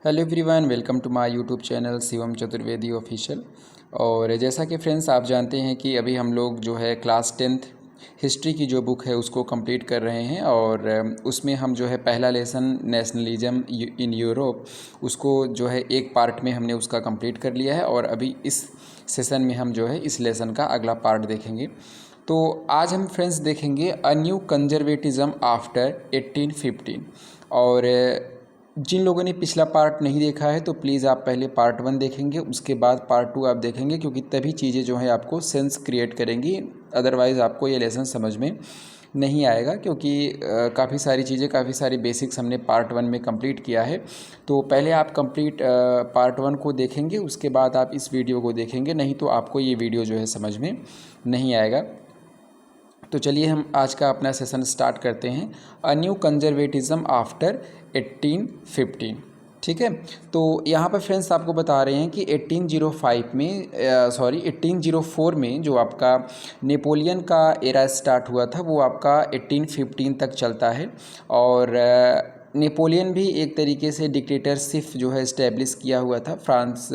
Hello everyone, welcome to my YouTube channel Shivam Chaturvedi official. और जैसा कि फ्रेंड्स आप जानते हैं कि अभी हम लोग जो है क्लास 10th हिस्ट्री की जो बुक है उसको कंप्लीट कर रहे हैं। और उसमें हम जो है पहला लेसन नेशनलिज्म इन यूरोप उसको जो है एक पार्ट में हमने उसका कंप्लीट कर लिया है। और अभी इस सेशन में हम जो है इस लेसन का अगला पार्ट देखेंगे। तो आज हम फ्रेंड्स देखेंगे अ न्यू कंजर्वेटिज्म आफ्टर 1815। और जिन लोगों ने पिछला पार्ट नहीं देखा है तो प्लीज़ आप पहले पार्ट 1 देखेंगे, उसके बाद पार्ट 2 आप देखेंगे, क्योंकि तभी चीज़ें जो है आपको सेंस क्रिएट करेंगी। अदरवाइज़ आपको ये लेसन समझ में नहीं आएगा, क्योंकि काफ़ी सारी चीज़ें, काफ़ी सारी बेसिक्स हमने पार्ट 1 में कंप्लीट किया है। तो पहले आप कंप्लीट पार्ट 1 को देखेंगे, उसके बाद आप इस वीडियो को देखेंगे, नहीं तो आपको ये वीडियो जो है समझ में नहीं आएगा। तो चलिए हम आज का अपना सेशन स्टार्ट करते हैं। A new conservatism after 1815। ठीक है, तो यहाँ पर फ्रेंड्स आपको बता रहे हैं कि 1805 में 1804 में जो आपका नेपोलियन का एरा स्टार्ट हुआ था वो आपका 1815 तक चलता है। और नेपोलियन भी एक तरीके से डिक्टेटरशिप जो है इस्टेब्लिश किया हुआ था फ्रांस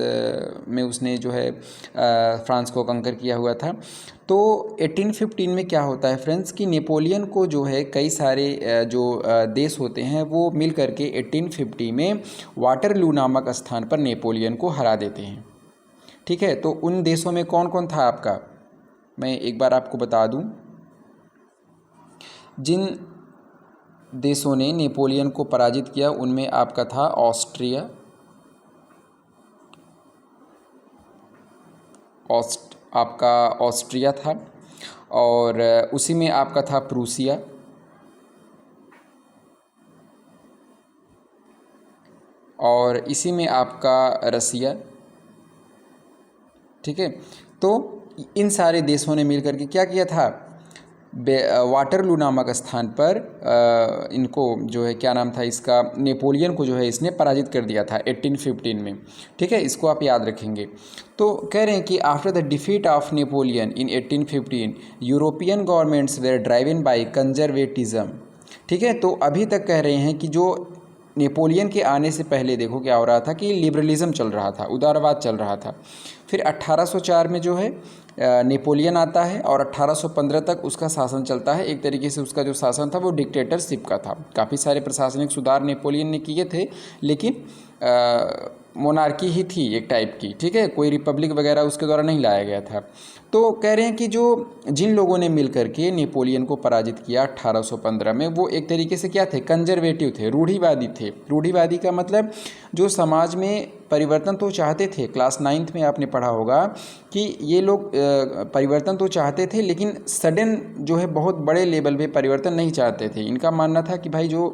में, उसने जो है फ्रांस को कंकर किया हुआ था। तो 1815 में क्या होता है फ्रेंड्स कि नेपोलियन को जो है कई सारे जो देश होते हैं वो मिल करके 1850 में वाटरलू नामक स्थान पर नेपोलियन को हरा देते हैं। ठीक है, तो उन देशों में कौन कौन था आपका, मैं एक बार आपको बता दूं। जिन देशों ने नेपोलियन को पराजित किया उनमें आपका था ऑस्ट्रिया, आपका ऑस्ट्रिया था, और उसी में आपका था प्रूसिया, और इसी में आपका रसिया। ठीक है, तो इन सारे देशों ने मिलकर के क्या किया था, वाटरलू नामक स्थान पर इनको जो है क्या नाम था इसका, नेपोलियन को जो है इसने पराजित कर दिया था 1815 में। ठीक है, इसको आप याद रखेंगे। तो कह रहे हैं कि after the defeat of Napoleon in 1815 European governments were driven by conservatism. ठीक है, तो अभी तक कह रहे हैं कि जो नेपोलियन के आने से पहले देखो क्या हो रहा था कि लिबरलिज्म चल रहा था, उदारवाद चल रहा था। फिर 1804 में जो है नेपोलियन आता है और 1815 तक उसका शासन चलता है। एक तरीके से उसका जो शासन था वो डिक्टेटरशिप का था। काफ़ी सारे प्रशासनिक सुधार नेपोलियन ने किए थे, लेकिन मोनार्की ही थी एक टाइप की। ठीक है, कोई रिपब्लिक वगैरह उसके द्वारा नहीं लाया गया था। तो कह रहे हैं कि जो जिन लोगों ने मिलकर के नेपोलियन को पराजित किया 1815 में, वो एक तरीके से क्या थे, कंजर्वेटिव थे, रूढ़िवादी थे। रूढ़िवादी का मतलब जो समाज में परिवर्तन तो चाहते थे। क्लास 9th में आपने पढ़ा होगा कि ये लोग परिवर्तन तो चाहते थे, लेकिन सडन जो है बहुत बड़े लेवल पे परिवर्तन नहीं चाहते थे। इनका मानना था कि भाई जो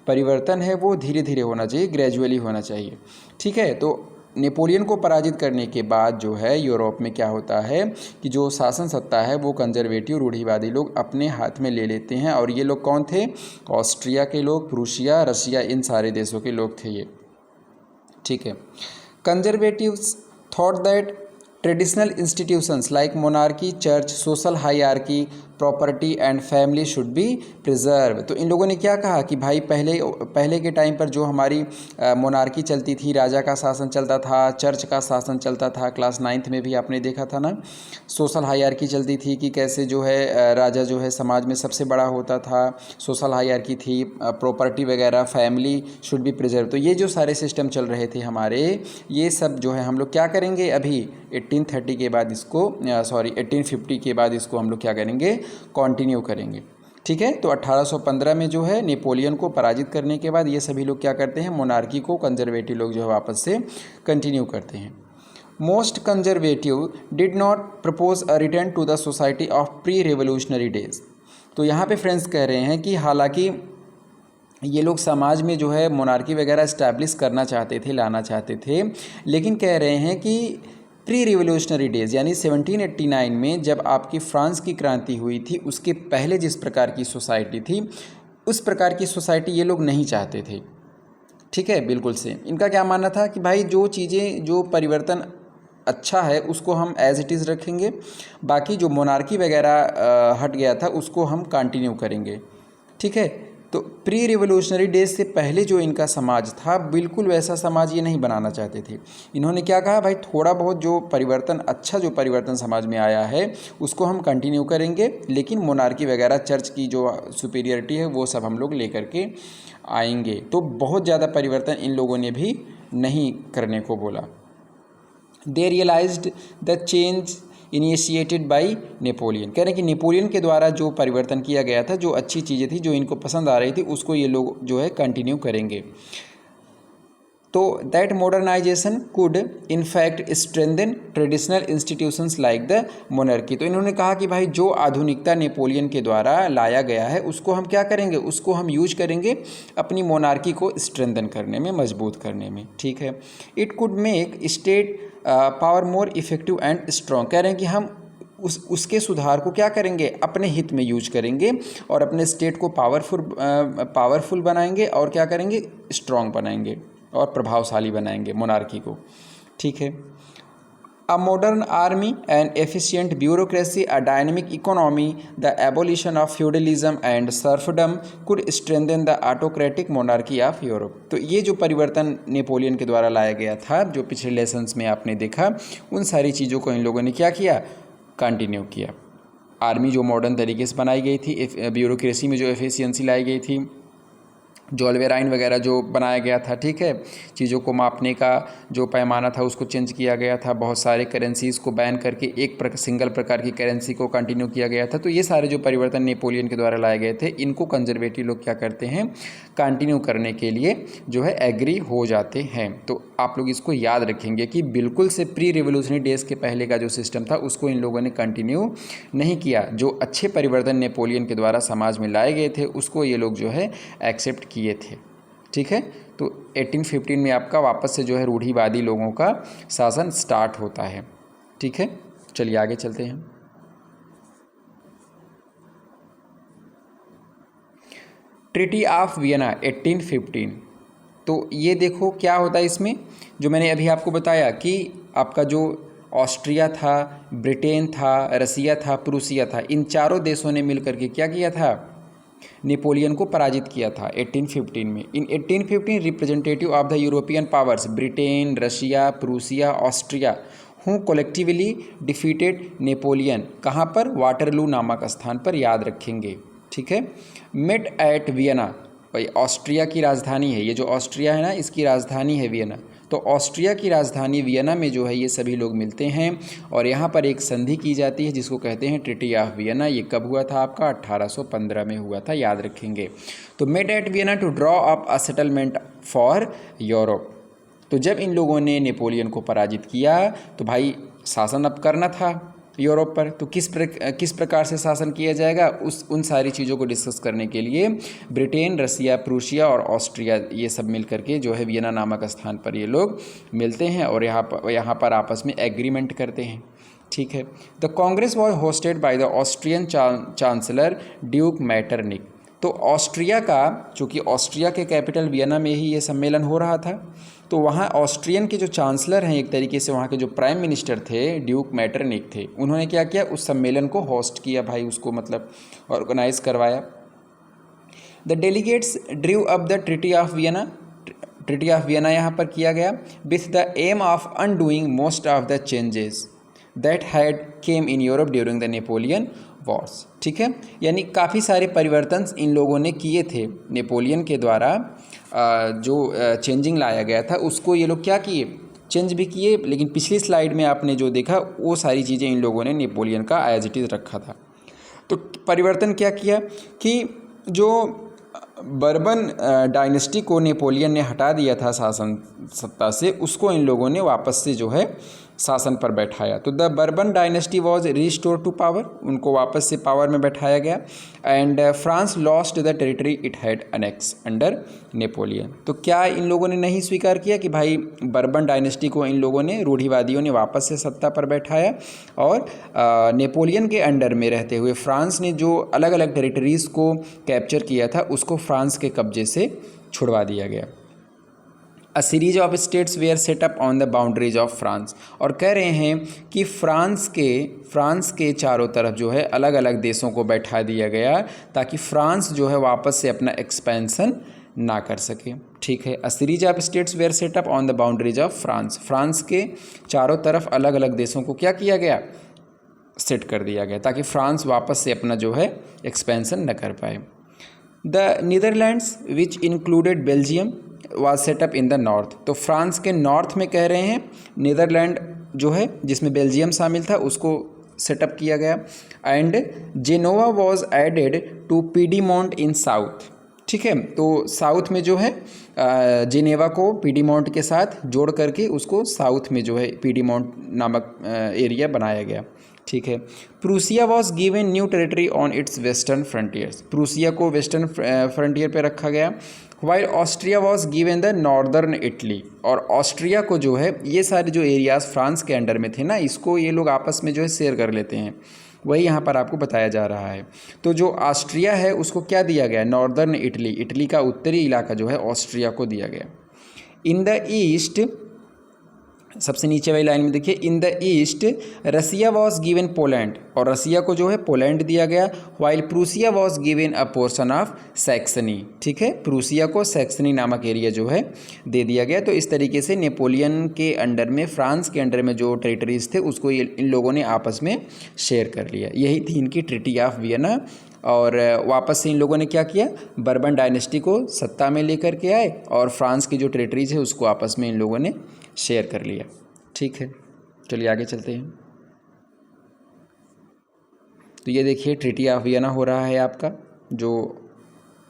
परिवर्तन है वो धीरे धीरे होना चाहिए, ग्रेजुअली होना चाहिए। ठीक है, तो नेपोलियन को पराजित करने के बाद जो है यूरोप में क्या होता है कि जो शासन सत्ता है वो कंजर्वेटिव रूढ़िवादी लोग अपने हाथ में ले लेते हैं। और ये लोग कौन थे, ऑस्ट्रिया के लोग, प्रूशिया, रशिया, इन सारे देशों के लोग थे ये। ठीक है, conservatives thought that traditional institutions like monarchy, church, social hierarchy, property and family should be preserve. तो इन लोगों ने क्या कहा कि भाई पहले के टाइम पर जो हमारी मोनार्की चलती थी, राजा का शासन चलता था, चर्च का शासन चलता था, क्लास 9th में भी आपने देखा था ना, सोशल हायरार्की चलती थी कि कैसे जो है राजा जो है समाज में सबसे बड़ा होता था, सोशल हायरार्की थी, प्रॉपर्टी वगैरह, फैमिली शुड बी प्रिजर्व। तो ये जो सारे सिस्टम चल रहे थे हमारे, ये सब जो है हम लोग क्या करेंगे अभी 1830 के बाद इसको 1850 के बाद इसको हम लोग क्या करेंगे, कंटिन्यू करेंगे। ठीक है, तो 1815 में जो है नेपोलियन को पराजित करने के बाद ये सभी लोग क्या करते हैं, मोनार्की को कंजर्वेटिव लोग जो है वापस से कंटिन्यू करते हैं। Most conservative did not propose a return to the society of pre revolutionary days. तो यहाँ पे फ्रेंड्स कह रहे हैं कि हालांकि ये लोग समाज में जो है मोनार्की वगैरह इस्टेब्लिश करना चाहते थे, लाना चाहते थे, लेकिन कह रहे हैं कि प्री रिवोल्यूशनरी डेज यानी 1789 में जब आपकी फ्रांस की क्रांति हुई थी उसके पहले जिस प्रकार की सोसाइटी थी उस प्रकार की सोसाइटी ये लोग नहीं चाहते थे। ठीक है, बिल्कुल से इनका क्या मानना था कि भाई जो चीज़ें, जो परिवर्तन अच्छा है उसको हम एज इट इज़ रखेंगे, बाकी जो मोनार्की वगैरह हट गया था उसको हम कंटिन्यू करेंगे। ठीक है, तो प्री रिवोल्यूशनरी डेज से पहले जो इनका समाज था बिल्कुल वैसा समाज ये नहीं बनाना चाहते थे। इन्होंने क्या कहा, भाई थोड़ा बहुत जो परिवर्तन, अच्छा जो परिवर्तन समाज में आया है उसको हम कंटिन्यू करेंगे, लेकिन मोनार्की वगैरह चर्च की जो सुपीरियरिटी है वो सब हम लोग लेकर के आएंगे। तो बहुत ज़्यादा परिवर्तन इन लोगों ने भी नहीं करने को बोला। They realised the change initiated by Napoleon. कह रहे हैं कि नेपोलियन के द्वारा जो परिवर्तन किया गया था, जो अच्छी चीज़ें थी, जो इनको पसंद आ रही थी, उसको ये लोग जो है कंटिन्यू करेंगे। तो that modernisation could in fact strengthen traditional institutions like the monarchy. तो इन्होंने कहा कि भाई जो आधुनिकता नेपोलियन के द्वारा लाया गया है उसको हम क्या करेंगे, उसको हम यूज करेंगे अपनी मोनार्की को स्ट्रेंथन करने में, मजबूत करने में। ठीक है। It could make state power more effective and strong. कह रहे हैं कि हम उसके सुधार को क्या करेंगे, अपने हित में यूज करेंगे और अपने स्टेट को पावरफुल बनाएंगे और क्या करेंगे, स्ट्रॉन्ग बनाएंगे और प्रभावशाली बनाएंगे मोनार्की को। ठीक है। A modern army and efficient bureaucracy, a dynamic economy, the abolition of feudalism and serfdom could strengthen the autocratic monarchy of Europe. तो ये जो परिवर्तन नेपोलियन के द्वारा लाया गया था, जो पिछले लेसन्स में आपने देखा, उन सारी चीज़ों को इन लोगों ने क्या किया, कंटिन्यू किया। आर्मी जो मॉडर्न तरीके से बनाई गई थी, ब्यूरोक्रेसी में जो एफिशिएंसी लाई गई थी, जोलवेराइन वगैरह जो बनाया गया था, ठीक है, चीज़ों को मापने का जो पैमाना था उसको चेंज किया गया था, बहुत सारे करेंसीज़ को बैन करके एक सिंगल प्रकार की करेंसी को कंटिन्यू किया गया था। तो ये सारे जो परिवर्तन नेपोलियन के द्वारा लाए गए थे, इनको कंजर्वेटिव लोग क्या करते हैं, कंटिन्यू करने के लिए जो है एग्री हो जाते हैं। तो आप लोग इसको याद रखेंगे कि बिल्कुल से प्री रिवोल्यूशनरी डेज के पहले का जो सिस्टम था उसको इन लोगों ने कंटिन्यू नहीं किया। जो अच्छे परिवर्तन नेपोलियन के द्वारा समाज में लाए गए थे उसको ये लोग जो है एक्सेप्ट किए थे। ठीक है। तो 1815 में आपका वापस से जो है रूढ़िवादी लोगों का शासन स्टार्ट होता है। ठीक है, चलिए आगे चलते हैं। Treaty of Vienna 1815। तो ये देखो क्या होता है इसमें, जो मैंने अभी आपको बताया कि आपका जो ऑस्ट्रिया था, ब्रिटेन था, रसिया था, प्रूसिया था, इन चारों देशों ने मिलकर के क्या किया था, नेपोलियन को पराजित किया था 1815 में। इन 1815 representative of the European powers Britain, Russia, Prussia, Austria हूँ कोलेक्टिवली डिफीटेड नेपोलियन, कहाँ पर, वाटरलू नामक स्थान पर, याद रखेंगे। ठीक है। मेट एट वियना, भाई ऑस्ट्रिया की राजधानी है, ये जो ऑस्ट्रिया है ना इसकी राजधानी है वियना। तो ऑस्ट्रिया की राजधानी वियना में जो है ये सभी लोग मिलते हैं और यहाँ पर एक संधि की जाती है जिसको कहते हैं ट्रीटी ऑफ वियना। ये कब हुआ था आपका, 1815 में हुआ था, याद रखेंगे। तो met at Vienna to draw up a settlement for Europe. तो जब इन लोगों ने नेपोलियन को पराजित किया तो भाई शासन अब करना था यूरोप पर। तो किस प्रकार से शासन किया जाएगा, उन सारी चीज़ों को डिस्कस करने के लिए ब्रिटेन, रसिया, प्रूसिया और ऑस्ट्रिया ये सब मिल करके जो है वियना नामक स्थान पर ये लोग मिलते हैं और यहाँ पर आपस में एग्रीमेंट करते हैं। ठीक है। The Congress was hosted by the Austrian chancellor Duke Metternich. तो ऑस्ट्रिया का, चूँकि ऑस्ट्रिया के कैपिटल वियना में ही ये सम्मेलन हो रहा था, तो वहाँ ऑस्ट्रियन के जो चांसलर हैं, एक तरीके से वहाँ के जो प्राइम मिनिस्टर थे, ड्यूक मैटरनिक थे, उन्होंने क्या किया, उस सम्मेलन को होस्ट किया, भाई उसको मतलब ऑर्गेनाइज करवाया। The delegates drew up the treaty of Vienna. Treaty of Vienna यहाँ पर किया गया with the aim of undoing most of the changes that had came in Europe during the Napoleon wars. ठीक है। यानी काफ़ी सारे परिवर्तन इन लोगों ने किए थे नेपोलियन के द्वारा, जो चेंजिंग लाया गया था उसको ये लोग क्या किए, चेंज भी किए। लेकिन पिछली स्लाइड में आपने जो देखा वो सारी चीज़ें इन लोगों ने नेपोलियन का एज इट इज़ रखा था। तो परिवर्तन क्या किया कि जो बर्बन डायनेस्टी को नेपोलियन ने हटा दिया था शासन सत्ता से, उसको इन लोगों ने वापस से जो है शासन पर बैठाया। तो the Bourbon dynasty was restore to power, उनको वापस से पावर में बैठाया गया। And France lost the territory it had annex under Napoleon. तो क्या इन लोगों ने नहीं स्वीकार किया कि भाई बर्बन डायनेस्टी को इन लोगों ने, रूढ़िवादियों ने वापस से सत्ता पर बैठाया और नेपोलियन के अंडर में रहते हुए फ्रांस ने जो अलग अलग टेरिटरीज़ को कैप्चर किया था उसको फ्रांस के कब्जे से छुड़वा दिया गया। A series of states were set up on the boundaries of France. और कह रहे हैं कि फ्रांस के चारों तरफ जो है अलग अलग देशों को बैठा दिया गया ताकि फ्रांस जो है वापस से अपना एक्सपेंसन ना कर सके। ठीक है, a series of states were set up on the boundaries of France. France के चारों तरफ अलग अलग देशों को क्या किया गया, सेट कर दिया गया ताकि फ्रांस वापस से अपना जो है एक्सपेंसन न कर पाए। The Netherlands which included Belgium was setup in the north. तो फ्रांस के नॉर्थ में कह रहे हैं नीदरलैंड जो है जिसमें बेल्जियम शामिल था उसको सेटअप किया गया। And Genoa was added to Piedmont in south. ठीक है, तो साउथ में जो है जेनेवा को पीडीमोंट के साथ जोड़ करके उसको साउथ में जो है पीडीमोंट नामक एरिया बनाया गया। ठीक है, Prussia was given new territory on it's western frontiers. Prussia को वेस्टर्न फ्रंटियर पे रखा गया। While Austria was given the northern Italy. और ऑस्ट्रिया को जो है ये सारे जो एरियाज फ्रांस के अंडर में थे ना, इसको ये लोग आपस में जो है शेयर कर लेते हैं, वही यहाँ पर आपको बताया जा रहा है। तो जो ऑस्ट्रिया है उसको क्या दिया गया, नॉर्दर्न इटली, इटली का उत्तरी इलाका जो है ऑस्ट्रिया को दिया गया। इन द ईस्ट, सबसे नीचे वाली लाइन में देखिए, in the east Russia was given Poland. और रसिया को जो है पोलैंड दिया गया। While Prussia was given a portion of Saxony. ठीक है, प्रूसिया को सैक्सनी नामक एरिया जो है दे दिया गया। तो इस तरीके से नेपोलियन के अंडर में, फ्रांस के अंडर में जो टेरिटरीज थे उसको इन लोगों ने आपस में शेयर कर लिया। यही थी इनकी ट्रीटी ऑफ वियना। और वापस से इन लोगों ने क्या किया, बर्बन डायनेस्टी को सत्ता में लेकर के आए और फ्रांस की जो टेरिटरीज है उसको आपस में इन लोगों ने शेयर कर लिया। ठीक है, चलिए आगे चलते हैं। तो ये देखिए ट्रीटी ऑफ वियना हो रहा है आपका, जो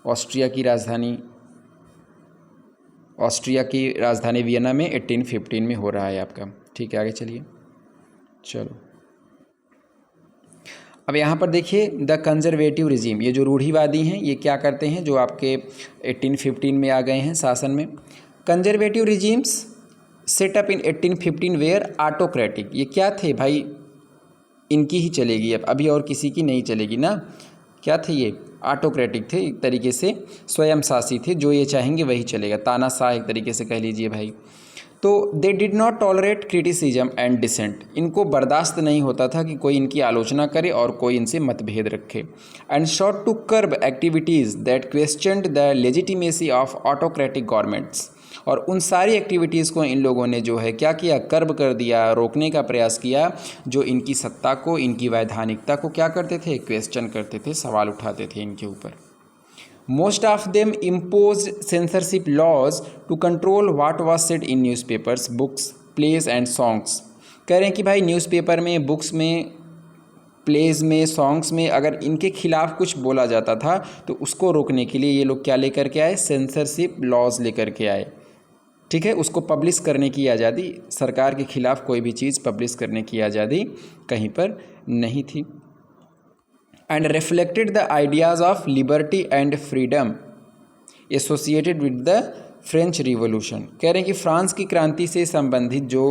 ऑस्ट्रिया की राजधानी वियना में 1815 में हो रहा है आपका। ठीक है, आगे चलिए। चलो अब यहाँ पर देखिए द कंजर्वेटिव रिजीम, ये जो रूढ़िवादी हैं ये क्या करते हैं, जो आपके 1815 में आ गए हैं शासन में। Conservative regimes set up in 1815 were autocratic. ये क्या थे भाई, इनकी ही चलेगी अब, अभी और किसी की नहीं चलेगी ना। क्या थे ये, ऑटोक्रेटिक थे, एक तरीके से स्वयं शासी थे, जो ये चाहेंगे वही चलेगा, तानाशाह एक तरीके से कह लीजिए भाई। तो they did not tolerate criticism and dissent. इनको बर्दाश्त नहीं होता था कि कोई इनकी आलोचना करे और कोई इनसे मतभेद रखे। And sought to curb activities that questioned the legitimacy of autocratic governments. और उन सारी एक्टिविटीज़ को इन लोगों ने जो है क्या किया, कर्ब कर दिया, रोकने का प्रयास किया, जो इनकी सत्ता को, इनकी वैधानिकता को क्या करते थे, क्वेश्चन करते थे, सवाल उठाते थे इनके ऊपर। Most of them imposed censorship laws to control what was said in newspapers, books, plays and songs। कह रहे हैं कि भाई न्यूज़पेपर में, बुक्स में, प्लेज में, सॉन्ग्स में अगर इनके खिलाफ कुछ बोला जाता था तो उसको रोकने के लिए ये लोग क्या लेकर के आए, सेंसरशिप लॉज लेकर के आए। ठीक है, उसको पब्लिश करने की आज़ादी, सरकार के खिलाफ कोई भी चीज़ पब्लिश करने की आज़ादी कहीं पर नहीं थी। And reflected the ideas of liberty and freedom associated with the French revolution. कह रहे हैं कि फ्रांस की क्रांति से संबंधित जो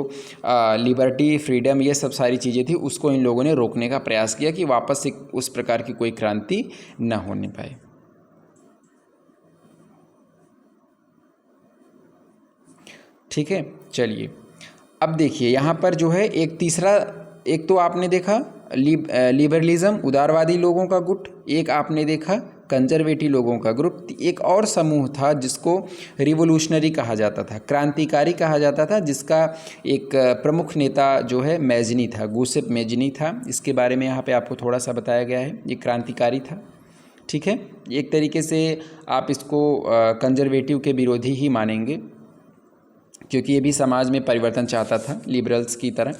लिबर्टी, फ्रीडम, ये सब सारी चीज़ें थी उसको इन लोगों ने रोकने का प्रयास किया कि वापस से उस प्रकार की कोई क्रांति न होने पाए। ठीक है, चलिए अब देखिए यहाँ पर जो है एक तीसरा, एक तो आपने देखा लिबरलिज्म, उदारवादी लोगों का गुट, एक आपने देखा कंजर्वेटिव लोगों का ग्रुप, एक और समूह था जिसको रिवोल्यूशनरी कहा जाता था, क्रांतिकारी कहा जाता था, जिसका एक प्रमुख नेता जो है मैजनी था, गुसेप मैजनी था। इसके बारे में यहाँ पे आपको थोड़ा सा बताया गया है, ये क्रांतिकारी था। ठीक है, एक तरीके से आप इसको कंजर्वेटिव के विरोधी ही मानेंगे क्योंकि ये भी समाज में परिवर्तन चाहता था लिबरल्स की तरह।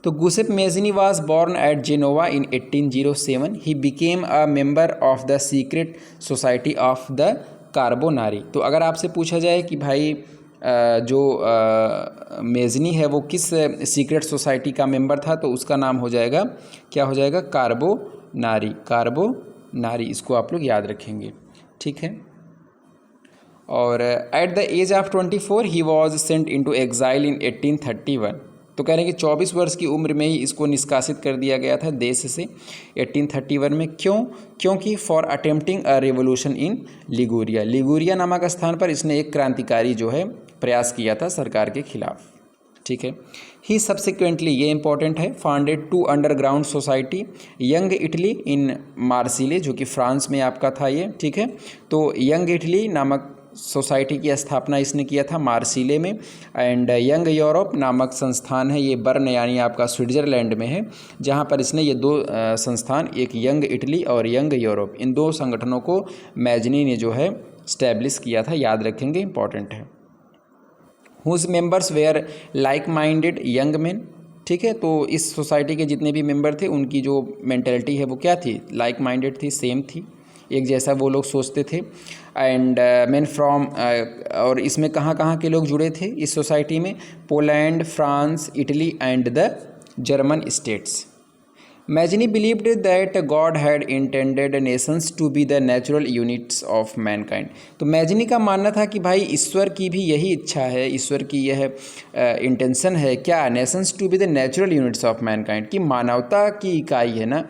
तो Giuseppe Mazzini was born at Genoa in 1807। He became a member of the secret society of the Carbonari. तो अगर आपसे पूछा जाए कि भाई जो मैजनी है वो किस सीक्रेट सोसाइटी का मेंबर था, तो उसका नाम हो जाएगा, क्या हो जाएगा, कार्बोनारी। कार्बोनारी, इसको आप लोग याद रखेंगे। ठीक है, और at the age of 24 he was sent into exile in 1831। तो कह रहे हैं कि 24 वर्ष की उम्र में ही इसको निष्कासित कर दिया गया था देश से 1831 में। क्योंकि for attempting a revolution in Liguria. Liguria नामक स्थान पर इसने एक क्रांतिकारी जो है प्रयास किया था सरकार के खिलाफ। ठीक है। ही सब्सिक्वेंटली, ये इंपॉर्टेंट है, founded 2 underground society young Italy इन मार्सिले, जो कि फ्रांस में आपका था ये। ठीक है। तो यंग इटली नामक सोसाइटी की स्थापना इसने किया था मार्सिले में। एंड यंग यूरोप नामक संस्थान है, ये बर्न यानी आपका स्विट्ज़रलैंड में है, जहाँ पर इसने ये 2 संस्थान, एक यंग इटली और यंग यूरोप, इन 2 संगठनों को मैजनी ने जो है स्टैब्लिश किया था। याद रखेंगे, इंपॉर्टेंट है। Whose members were like minded young man. ठीक है। तो इस सोसाइटी के जितने भी मेंबर थे उनकी जो मेंटेलिटी है वो क्या थी, लाइक माइंडेड थी, सेम थी, एक जैसा वो लोग सोचते थे। एंड मैन फ्रॉम, और इसमें कहाँ कहाँ के लोग जुड़े थे इस सोसाइटी में, Poland, France, Italy and the German states. Mazzini believed that God had intended nations to be the natural units of mankind. तो मैजनी का मानना था कि भाई ईश्वर की भी यही इच्छा है, ईश्वर की यह इंटेंशन है क्या, nations to be the natural units of mankind, कि मानवता की इकाई है ना,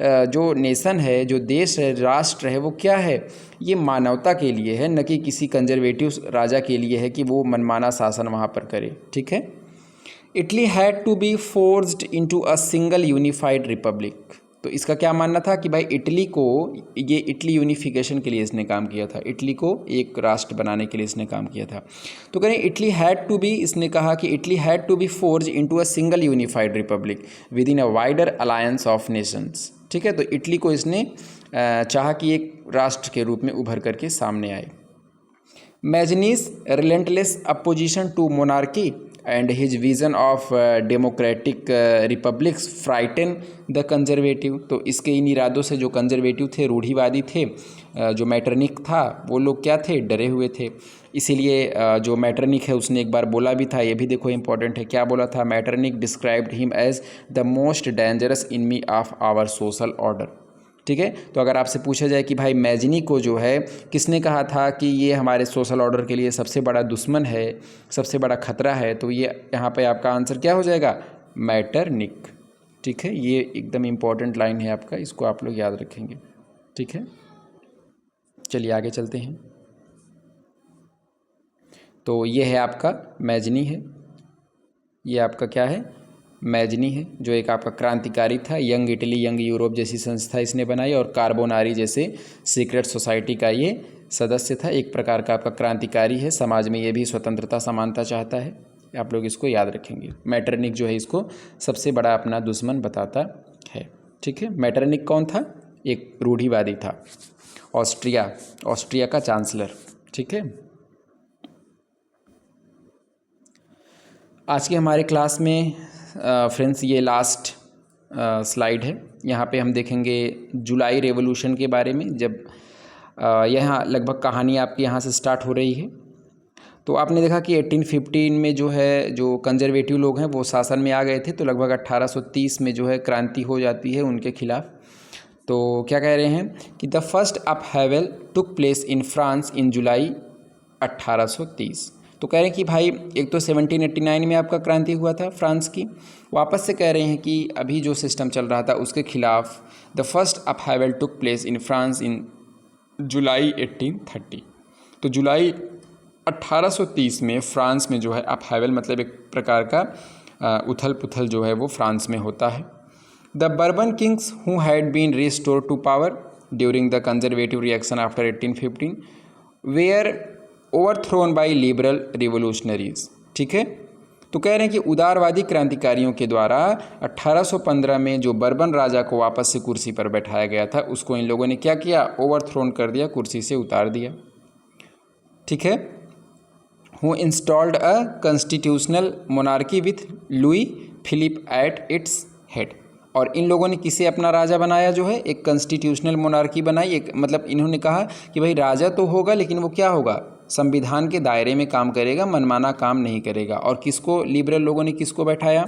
जो नेशन है, जो देश है, राष्ट्र है, वो क्या है, ये मानवता के लिए है, न कि किसी कंजर्वेटिव राजा के लिए है कि वो मनमाना शासन वहाँ पर करे। ठीक है। Italy had to be forced into a single unified republic. तो इसका क्या मानना था कि भाई इटली को, ये इटली यूनिफिकेशन के लिए इसने काम किया था, इटली को एक राष्ट्र बनाने के लिए इसने काम किया था। तो करें इटली हैड टू बी, इसने कहा कि Italy had to be forced into a single unified republic within a wider alliance of nations. ठीक है। तो इटली को इसने चाहा कि एक राष्ट्र के रूप में उभर करके सामने आए। Mazzini's relentless opposition to monarchy and his vision of democratic republics frightened the conservative. तो इसके इन इरादों से जो कंजर्वेटिव थे, रूढ़िवादी थे, जो मैटरनिक था, वो लोग क्या थे, डरे हुए थे। इसीलिए जो मैटरनिक है उसने एक बार बोला भी था, ये भी देखो इंपॉर्टेंट है, क्या बोला था, Metternich described him as the most dangerous enemy of our social order. ठीक है। तो अगर आपसे पूछा जाए कि भाई मैजनी को जो है किसने कहा था कि ये हमारे सोशल ऑर्डर के लिए सबसे बड़ा दुश्मन है, सबसे बड़ा खतरा है, तो ये यहाँ पे आपका आंसर क्या हो जाएगा, मैटरनिक। ठीक है। ये एकदम इम्पॉर्टेंट लाइन है आपका, इसको आप लोग याद रखेंगे। ठीक है। चलिए आगे चलते हैं। तो ये है आपका मैजनी है, ये आपका क्या है, मैजनी है, जो एक आपका क्रांतिकारी था। यंग इटली, यंग यूरोप जैसी संस्था इसने बनाई और कार्बोनारी जैसे सीक्रेट सोसाइटी का ये सदस्य था। एक प्रकार का आपका क्रांतिकारी है, समाज में ये भी स्वतंत्रता समानता चाहता है। आप लोग इसको याद रखेंगे। मैटरनिक जो है इसको सबसे बड़ा अपना दुश्मन बताता है। ठीक है। मैटरनिक कौन था, एक रूढ़िवादी था, ऑस्ट्रिया का चांसलर। ठीक है। आज के हमारे क्लास में फ्रेंड्स ये लास्ट स्लाइड है। यहाँ पे हम देखेंगे जुलाई रेवोल्यूशन के बारे में। जब यहाँ लगभग कहानी आपकी यहाँ से स्टार्ट हो रही है, तो आपने देखा कि 1815 में जो है, जो कंजर्वेटिव लोग हैं वो शासन में आ गए थे, तो लगभग 1830 में जो है क्रांति हो जाती है उनके खिलाफ। तो क्या कह रहे हैं कि the first upheaval took place in France in July 1830। तो कह रहे हैं कि भाई एक तो 1789 में आपका क्रांति हुआ था फ्रांस की, वापस से कह रहे हैं कि अभी जो सिस्टम चल रहा था उसके खिलाफ the first upheaval took place in France in July 1830। तो जुलाई 1830 में फ्रांस में जो है अपहेवल मतलब एक प्रकार का उथल पुथल जो है वो फ्रांस में होता है। The Bourbon kings who had been restored to power during the conservative reaction after 1815 were overthrown by liberal revolutionaries. ठीक है। तो कह रहे हैं कि उदारवादी क्रांतिकारियों के द्वारा 1815 में जो बर्बन राजा को वापस से कुर्सी पर बैठाया गया था उसको इन लोगों ने क्या किया, ओवरथ्रोन कर दिया, कुर्सी से उतार दिया। ठीक है। Who installed a constitutional monarchy with Louis Philippe at its head. और इन लोगों ने किसे अपना राजा बनाया, जो है एक कॉन्स्टिट्यूशनल मोनार्की बनाई। एक मतलब इन्होंने कहा कि भाई राजा तो होगा लेकिन वो क्या होगा, संविधान के दायरे में काम करेगा, मनमाना काम नहीं करेगा। और किसको, लिबरल लोगों ने किसको बैठाया,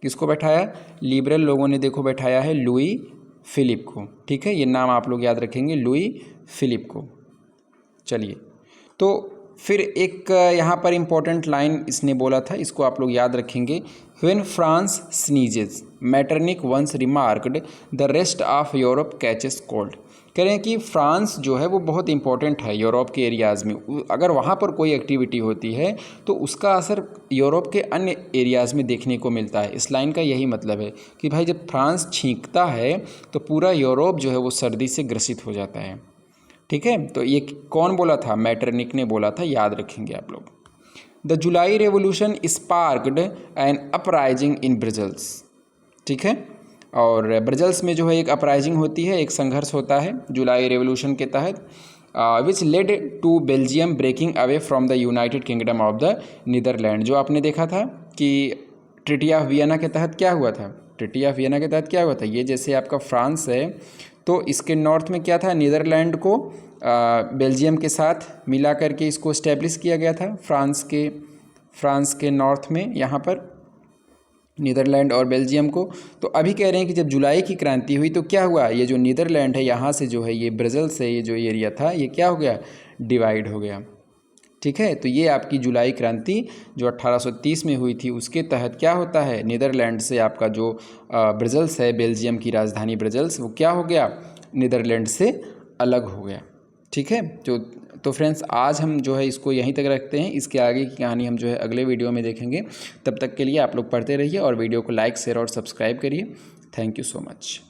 किसको बैठाया, लिबरल लोगों ने देखो बैठाया है लुई फिलिप को। ठीक है। ये नाम आप लोग याद रखेंगे, लुई फिलिप को। चलिए, तो फिर एक यहाँ पर इम्पोर्टेंट लाइन इसने बोला था, इसको आप लोग याद रखेंगे। When France sneezes Metternich once remarked the rest of Europe catches cold. कह रहे हैं कि फ्रांस जो है वो बहुत इंपॉर्टेंट है यूरोप के एरियाज़ में। अगर वहाँ पर कोई एक्टिविटी होती है तो उसका असर यूरोप के अन्य एरियाज़ में देखने को मिलता है। इस लाइन का यही मतलब है कि भाई जब फ्रांस छींकता है तो पूरा यूरोप जो है वो सर्दी से ग्रसित हो जाता है। ठीक है, तो ये कौन बोला था? मैटरनिक ने बोला था, याद रखेंगे आप लोग। The July revolution sparked an uprising in Brussels. ठीक है, और ब्रजल्स में जो है एक अपराइजिंग होती है, एक संघर्ष होता है जुलाई रेवोल्यूशन के तहत, which led to Belgium breaking away from the United Kingdom of the Netherlands. जो आपने देखा था कि ट्रीटी ऑफ वियना के तहत क्या हुआ था? ट्रीटी ऑफ वियना के तहत क्या हुआ था? ये जैसे आपका फ्रांस है तो इसके नॉर्थ में क्या था? नीदरलैंड को बेल्जियम के साथ मिला करके इसको इस्टेब्लिश किया गया था। फ्रांस के नॉर्थ में यहाँ पर नीदरलैंड और बेल्जियम को। तो अभी कह रहे हैं कि जब जुलाई की क्रांति हुई तो क्या हुआ? ये जो नीदरलैंड है यहाँ से जो है ये ब्रजल्स से ये जो एरिया था ये क्या हो गया? डिवाइड हो गया। ठीक है, तो ये आपकी जुलाई क्रांति जो 1830 में हुई थी उसके तहत क्या होता है? नीदरलैंड से आपका जो ब्रजल्स है, बेल्जियम की राजधानी ब्रजल्स, वो क्या हो गया? नीदरलैंड से अलग हो गया। ठीक है, तो फ्रेंड्स आज हम जो है इसको यहीं तक रखते हैं। इसके आगे की कहानी हम जो है अगले वीडियो में देखेंगे। तब तक के लिए आप लोग पढ़ते रहिए और वीडियो को लाइक, शेयर और सब्सक्राइब करिए। Thank you so much.